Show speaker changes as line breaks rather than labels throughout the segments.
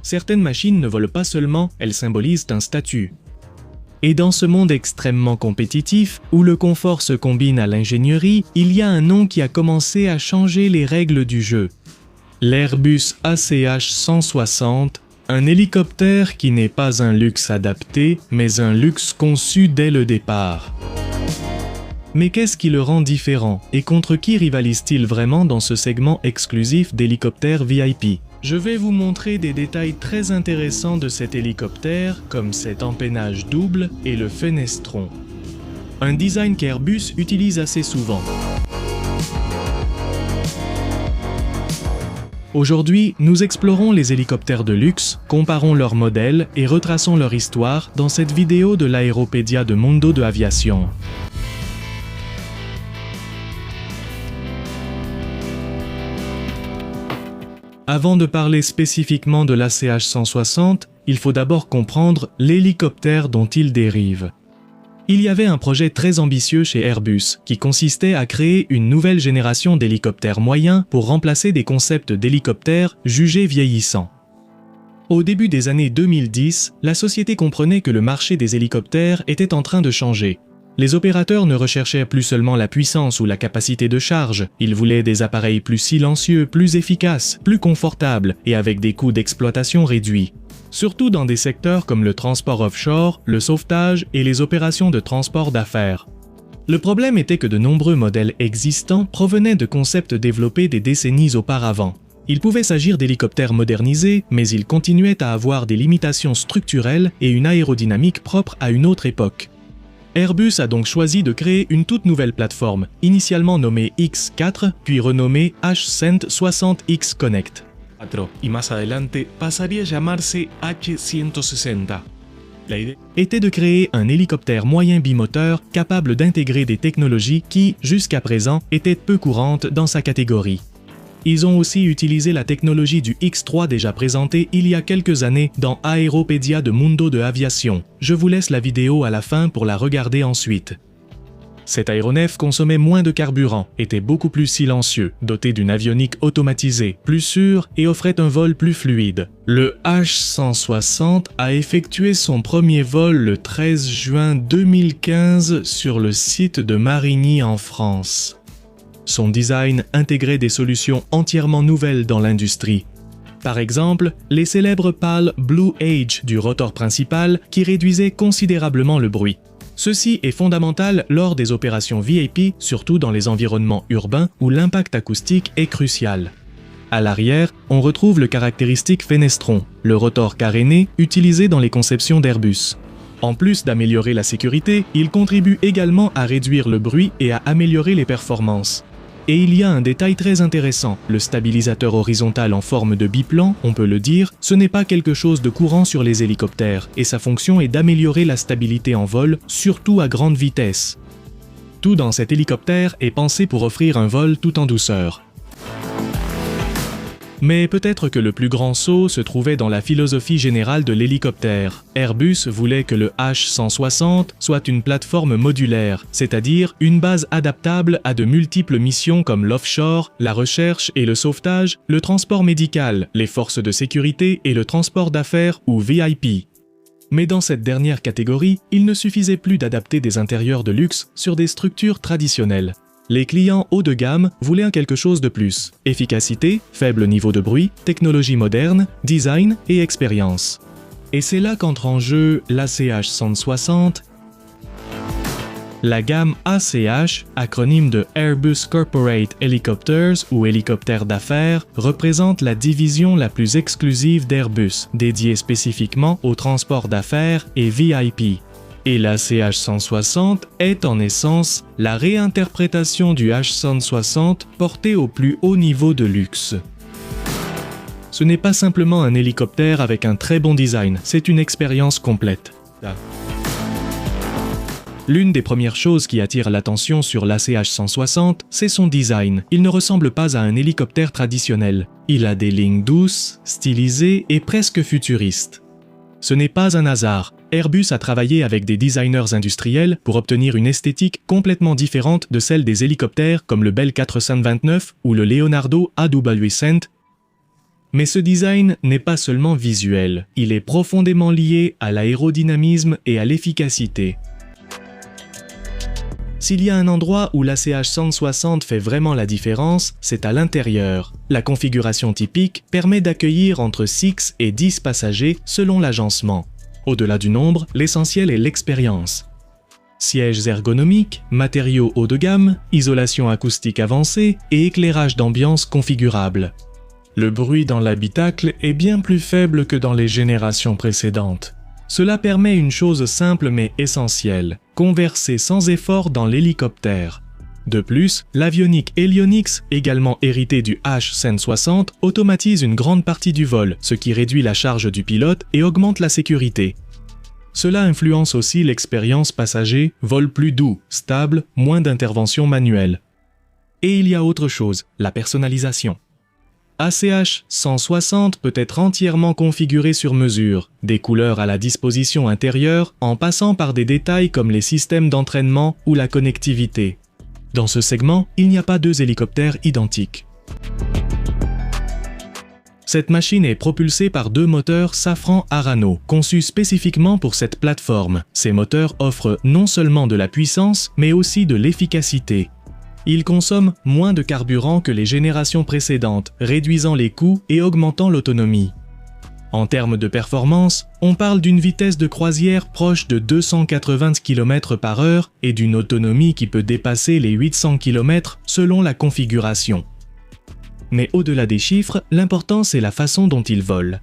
Certaines machines ne volent pas seulement, elles symbolisent un statut. Et dans ce monde extrêmement compétitif, où le confort se combine à l'ingénierie, il y a un nom qui a commencé à changer les règles du jeu. L'Airbus ACH 160, un hélicoptère qui n'est pas un luxe adapté, mais un luxe conçu dès le départ. Mais qu'est-ce qui le rend différent, et contre qui rivalise-t-il vraiment dans ce segment exclusif d'hélicoptères VIP ? Je vais vous montrer des détails très intéressants de cet hélicoptère, comme cet empennage double et le fenestron. Un design qu'Airbus utilise assez souvent. Aujourd'hui, nous explorons les hélicoptères de luxe, comparons leurs modèles et retraçons leur histoire dans cette vidéo de l'Aéropédia de Mundo de Aviation. Avant de parler spécifiquement de l'ACH 160, il faut d'abord comprendre l'hélicoptère dont il dérive. Il y avait un projet très ambitieux chez Airbus qui consistait à créer une nouvelle génération d'hélicoptères moyens pour remplacer des concepts d'hélicoptères jugés vieillissants. Au début des années 2010, la société comprenait que le marché des hélicoptères était en train de changer. Les opérateurs ne recherchaient plus seulement la puissance ou la capacité de charge, ils voulaient des appareils plus silencieux, plus efficaces, plus confortables et avec des coûts d'exploitation réduits. Surtout dans des secteurs comme le transport offshore, le sauvetage et les opérations de transport d'affaires. Le problème était que de nombreux modèles existants provenaient de concepts développés des décennies auparavant. Il pouvait s'agir d'hélicoptères modernisés, mais ils continuaient à avoir des limitations structurelles et une aérodynamique propre à une autre époque. Airbus a donc choisi de créer une toute nouvelle plateforme, initialement nommée X4, puis renommée H-Cent 60X Connect. Y más adelante pasaría a llamarse H-160. La idée était de créer un hélicoptère moyen bimoteur capable d'intégrer des technologies qui, jusqu'à présent, étaient peu courantes dans sa catégorie. Ils ont aussi utilisé la technologie du X3 déjà présentée il y a quelques années dans Aéropédia de Mundo de Aviation. Je vous laisse la vidéo à la fin pour la regarder ensuite. Cet aéronef consommait moins de carburant, était beaucoup plus silencieux, doté d'une avionique automatisée, plus sûre et offrait un vol plus fluide. Le H-160 a effectué son premier vol le 13 juin 2015 sur le site de Marigny en France. Son design intégrait des solutions entièrement nouvelles dans l'industrie. Par exemple, les célèbres pales Blue Age du rotor principal qui réduisaient considérablement le bruit. Ceci est fondamental lors des opérations VIP, surtout dans les environnements urbains où l'impact acoustique est crucial. À l'arrière, on retrouve le caractéristique fenestron, le rotor caréné utilisé dans les conceptions d'Airbus. En plus d'améliorer la sécurité, il contribue également à réduire le bruit et à améliorer les performances. Et il y a un détail très intéressant, le stabilisateur horizontal en forme de biplan, on peut le dire, ce n'est pas quelque chose de courant sur les hélicoptères, et sa fonction est d'améliorer la stabilité en vol, surtout à grande vitesse. Tout dans cet hélicoptère est pensé pour offrir un vol tout en douceur. Mais peut-être que le plus grand saut se trouvait dans la philosophie générale de l'hélicoptère. Airbus voulait que le H-160 soit une plateforme modulaire, c'est-à-dire une base adaptable à de multiples missions comme l'offshore, la recherche et le sauvetage, le transport médical, les forces de sécurité et le transport d'affaires ou VIP. Mais dans cette dernière catégorie, il ne suffisait plus d'adapter des intérieurs de luxe sur des structures traditionnelles. Les clients haut de gamme voulaient quelque chose de plus. Efficacité, faible niveau de bruit, technologie moderne, design et expérience. Et c'est là qu'entre en jeu l'ACH 160. La gamme ACH, acronyme de Airbus Corporate Helicopters ou hélicoptères d'affaires, représente la division la plus exclusive d'Airbus, dédiée spécifiquement au transport d'affaires et VIP. Et l'ACH 160 est en essence la réinterprétation du H160 porté au plus haut niveau de luxe. Ce n'est pas simplement un hélicoptère avec un très bon design, c'est une expérience complète. L'une des premières choses qui attire l'attention sur l'ACH 160, c'est son design. Il ne ressemble pas à un hélicoptère traditionnel. Il a des lignes douces, stylisées et presque futuristes. Ce n'est pas un hasard. Airbus a travaillé avec des designers industriels pour obtenir une esthétique complètement différente de celle des hélicoptères comme le Bell 429 ou le Leonardo AW100. Mais ce design n'est pas seulement visuel, il est profondément lié à l'aérodynamisme et à l'efficacité. S'il y a un endroit où l'ACH 160 fait vraiment la différence, c'est à l'intérieur. La configuration typique permet d'accueillir entre 6 et 10 passagers selon l'agencement. Au-delà du nombre, l'essentiel est l'expérience. Sièges ergonomiques, matériaux haut de gamme, isolation acoustique avancée et éclairage d'ambiance configurable. Le bruit dans l'habitacle est bien plus faible que dans les générations précédentes. Cela permet une chose simple mais essentielle, converser sans effort dans l'hélicoptère. De plus, l'avionique Helionix, également hérité du H160, automatise une grande partie du vol, ce qui réduit la charge du pilote et augmente la sécurité. Cela influence aussi l'expérience passager, vol plus doux, stable, moins d'intervention manuelle. Et il y a autre chose, la personnalisation. ACH 160 peut être entièrement configuré sur mesure, des couleurs à la disposition intérieure en passant par des détails comme les systèmes d'entraînement ou la connectivité. Dans ce segment, il n'y a pas deux hélicoptères identiques. Cette machine est propulsée par deux moteurs Safran Arano, conçus spécifiquement pour cette plateforme. Ces moteurs offrent non seulement de la puissance, mais aussi de l'efficacité. Ils consomment moins de carburant que les générations précédentes, réduisant les coûts et augmentant l'autonomie. En termes de performance, on parle d'une vitesse de croisière proche de 280 km/h et d'une autonomie qui peut dépasser les 800 km selon la configuration. Mais au-delà des chiffres, l'important c'est la façon dont ils volent.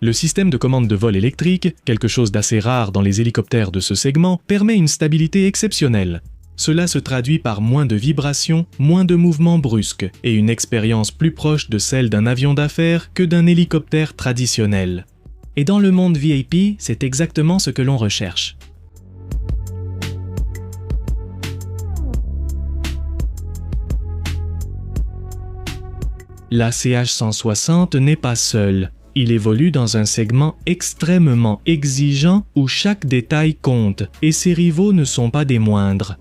Le système de commande de vol électrique, quelque chose d'assez rare dans les hélicoptères de ce segment, permet une stabilité exceptionnelle. Cela se traduit par moins de vibrations, moins de mouvements brusques et une expérience plus proche de celle d'un avion d'affaires que d'un hélicoptère traditionnel. Et dans le monde VIP, c'est exactement ce que l'on recherche. L'ACH 160 n'est pas seul. Il évolue dans un segment extrêmement exigeant où chaque détail compte et ses rivaux ne sont pas des moindres.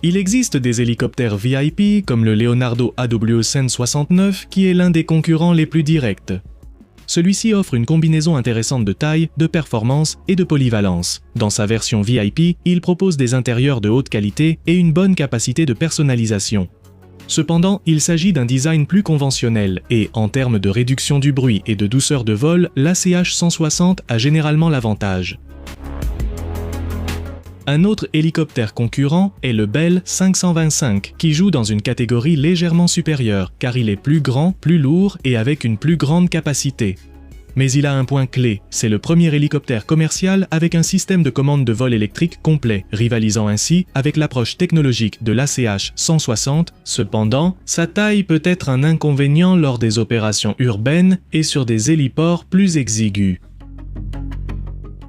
Il existe des hélicoptères VIP comme le Leonardo AW169 qui est l'un des concurrents les plus directs. Celui-ci offre une combinaison intéressante de taille, de performance et de polyvalence. Dans sa version VIP, il propose des intérieurs de haute qualité et une bonne capacité de personnalisation. Cependant, il s'agit d'un design plus conventionnel et, en termes de réduction du bruit et de douceur de vol, l'ACH 160 a généralement l'avantage. Un autre hélicoptère concurrent est le Bell 525, qui joue dans une catégorie légèrement supérieure, car il est plus grand, plus lourd et avec une plus grande capacité. Mais il a un point clé, c'est le premier hélicoptère commercial avec un système de commande de vol électrique complet, rivalisant ainsi avec l'approche technologique de l'ACH 160. Cependant, sa taille peut être un inconvénient lors des opérations urbaines et sur des héliports plus exigus.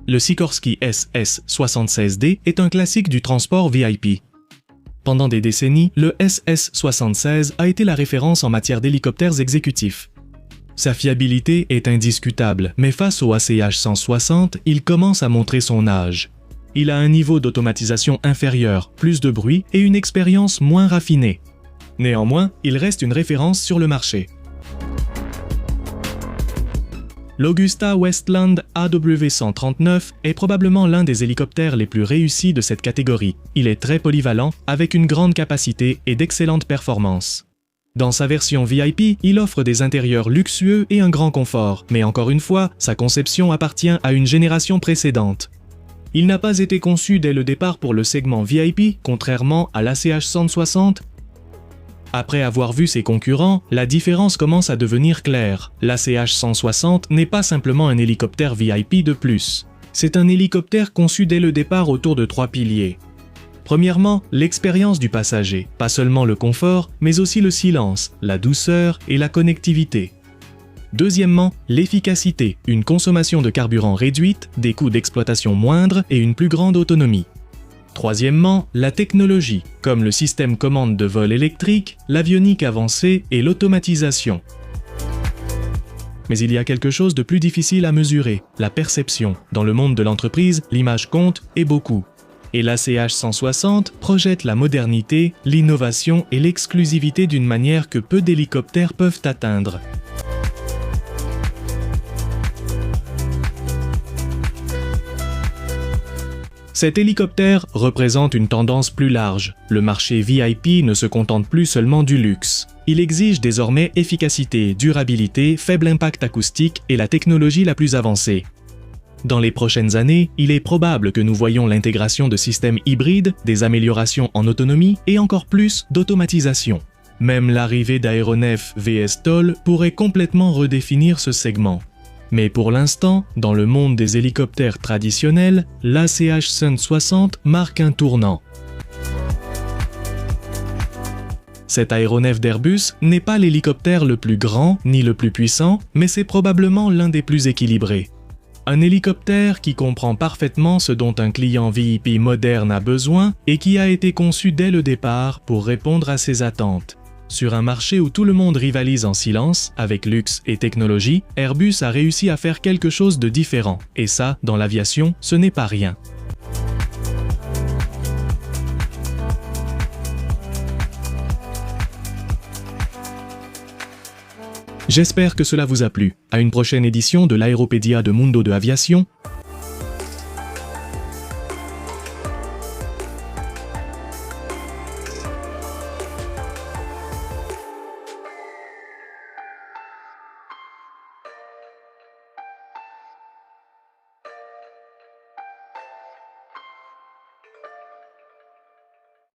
Le Sikorsky SS-76D est un classique du transport VIP. Pendant des décennies, le SS-76 a été la référence en matière d'hélicoptères exécutifs. Sa fiabilité est indiscutable, mais face au ACH 160, il commence à montrer son âge. Il a un niveau d'automatisation inférieur, plus de bruit et une expérience moins raffinée. Néanmoins, il reste une référence sur le marché. L'Augusta Westland AW139 est probablement l'un des hélicoptères les plus réussis de cette catégorie. Il est très polyvalent, avec une grande capacité et d'excellentes performances. Dans sa version VIP, il offre des intérieurs luxueux et un grand confort, mais encore une fois, sa conception appartient à une génération précédente. Il n'a pas été conçu dès le départ pour le segment VIP, contrairement à l'ACH 160. Après avoir vu ses concurrents, la différence commence à devenir claire. L'ACH 160 n'est pas simplement un hélicoptère VIP de plus. C'est un hélicoptère conçu dès le départ autour de 3 piliers. Premièrement, l'expérience du passager, pas seulement le confort, mais aussi le silence, la douceur et la connectivité. Deuxièmement, l'efficacité, une consommation de carburant réduite, des coûts d'exploitation moindres et une plus grande autonomie. Troisièmement, la technologie, comme le système commande de vol électrique, l'avionique avancée et l'automatisation. Mais il y a quelque chose de plus difficile à mesurer, la perception. Dans le monde de l'entreprise, l'image compte et beaucoup. Et l'ACH 160 projette la modernité, l'innovation et l'exclusivité d'une manière que peu d'hélicoptères peuvent atteindre. Cet hélicoptère représente une tendance plus large. Le marché VIP ne se contente plus seulement du luxe. Il exige désormais efficacité, durabilité, faible impact acoustique et la technologie la plus avancée. Dans les prochaines années, il est probable que nous voyions l'intégration de systèmes hybrides, des améliorations en autonomie et encore plus d'automatisation. Même l'arrivée d'aéronefs VSTOL pourrait complètement redéfinir ce segment. Mais pour l'instant, dans le monde des hélicoptères traditionnels, l'ACH Sun 60 marque un tournant. Cet aéronef d'Airbus n'est pas l'hélicoptère le plus grand ni le plus puissant, mais c'est probablement l'un des plus équilibrés. Un hélicoptère qui comprend parfaitement ce dont un client VIP moderne a besoin et qui a été conçu dès le départ pour répondre à ses attentes. Sur un marché où tout le monde rivalise en silence, avec luxe et technologie, Airbus a réussi à faire quelque chose de différent. Et ça, dans l'aviation, ce n'est pas rien. J'espère que cela vous a plu. À une prochaine édition de l'Aéropédia de Mundo de Aviation,